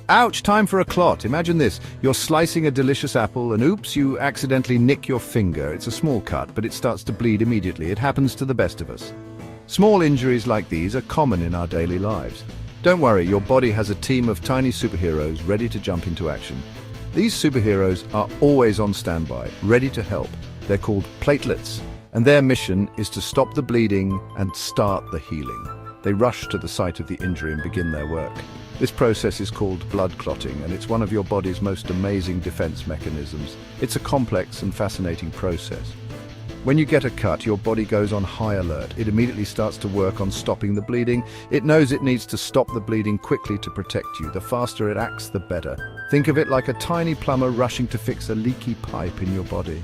Ouch, time for a clot. Imagine this. You're slicing a delicious apple and oops, you accidentally nick your finger. It's a small cut, but it starts to bleed immediately. It happens to the best of us. Small injuries like these are common in our daily lives. Don't worry, your body has a team of tiny superheroes ready to jump into action. These superheroes are always on standby, ready to help. They're called platelets, and their mission is to stop the bleeding and start the healing. They rush to the site of the injury and begin their work. This process is called blood clotting, and it's one of your body's most amazing defense mechanisms. It's a complex and fascinating process. When you get a cut, your body goes on high alert. It immediately starts to work on stopping the bleeding. It knows it needs to stop the bleeding quickly to protect you. The faster it acts, the better. Think of it like a tiny plumber rushing to fix a leaky pipe in your body.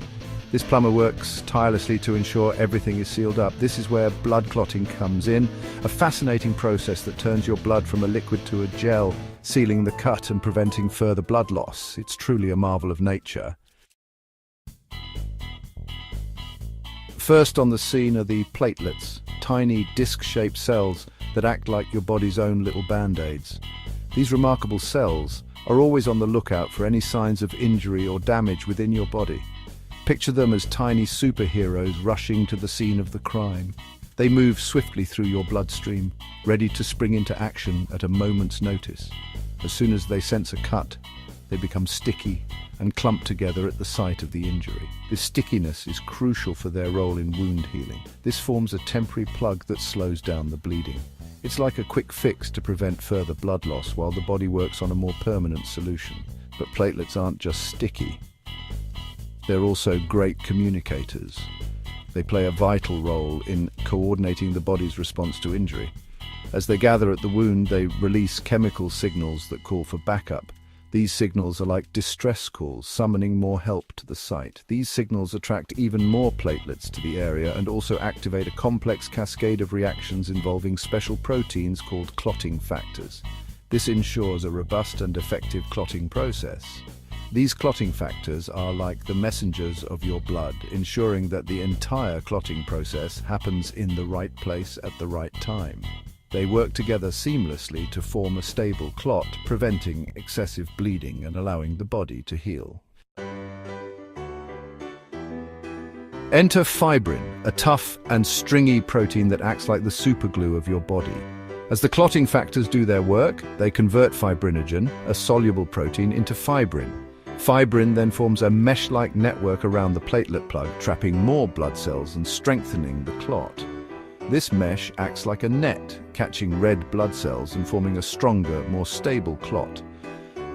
This plumber works tirelessly to ensure everything is sealed up. This is where blood clotting comes in, a fascinating process that turns your blood from a liquid to a gel, sealing the cut and preventing further blood loss. It's truly a marvel of nature. First on the scene are the platelets, tiny disc-shaped cells that act like your body's own little band-aids. These remarkable cells are always on the lookout for any signs of injury or damage within your body. Picture them as tiny superheroes rushing to the scene of the crime. They move swiftly through your bloodstream, ready to spring into action at a moment's notice. As soon as they sense a cut, they become sticky and clump together at the site of the injury. This stickiness is crucial for their role in wound healing. This forms a temporary plug that slows down the bleeding. It's like a quick fix to prevent further blood loss while the body works on a more permanent solution. But platelets aren't just sticky. They're also great communicators. They play a vital role in coordinating the body's response to injury. As they gather at the wound, they release chemical signals that call for backup. These signals are like distress calls, summoning more help to the site. These signals attract even more platelets to the area and also activate a complex cascade of reactions involving special proteins called clotting factors. This ensures a robust and effective clotting process. These clotting factors are like the messengers of your blood, ensuring that the entire clotting process happens in the right place at the right time. They work together seamlessly to form a stable clot, preventing excessive bleeding and allowing the body to heal. Enter fibrin, a tough and stringy protein that acts like the superglue of your body. As the clotting factors do their work, they convert fibrinogen, a soluble protein, into fibrin. Fibrin then forms a mesh-like network around the platelet plug, trapping more blood cells and strengthening the clot. This mesh acts like a net, catching red blood cells and forming a stronger, more stable clot.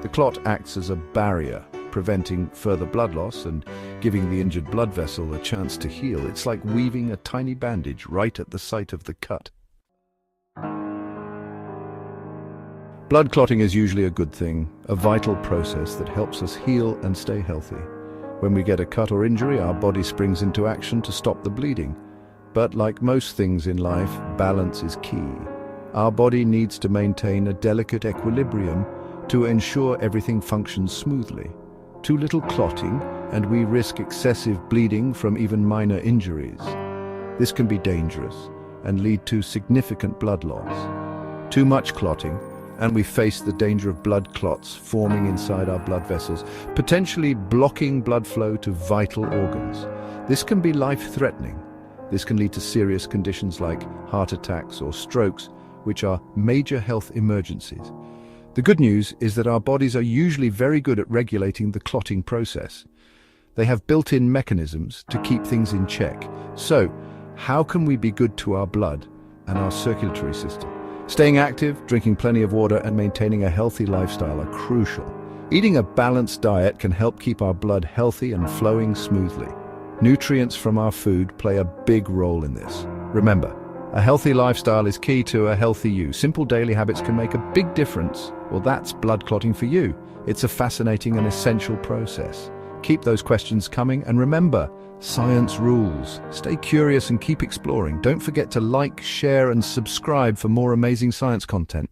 The clot acts as a barrier, preventing further blood loss and giving the injured blood vessel a chance to heal. It's like weaving a tiny bandage right at the site of the cut. Blood clotting is usually a good thing, a vital process that helps us heal and stay healthy. When we get a cut or injury, our body springs into action to stop the bleeding. But like most things in life, balance is key. Our body needs to maintain a delicate equilibrium to ensure everything functions smoothly. Too little clotting, and we risk excessive bleeding from even minor injuries. This can be dangerous and lead to significant blood loss. Too much clotting, and we face the danger of blood clots forming inside our blood vessels, potentially blocking blood flow to vital organs. This can be life-threatening. This can lead to serious conditions like heart attacks or strokes, which are major health emergencies. The good news is that our bodies are usually very good at regulating the clotting process. They have built-in mechanisms to keep things in check. So, how can we be good to our blood and our circulatory system? Staying active, drinking plenty of water, and maintaining a healthy lifestyle are crucial. Eating a balanced diet can help keep our blood healthy and flowing smoothly. Nutrients from our food play a big role in this. Remember, a healthy lifestyle is key to a healthy you. Simple daily habits can make a big difference. Well, that's blood clotting for you. It's a fascinating and essential process. Keep those questions coming, and remember, science rules. Stay curious and keep exploring. Don't forget to like, share, and subscribe for more amazing science content.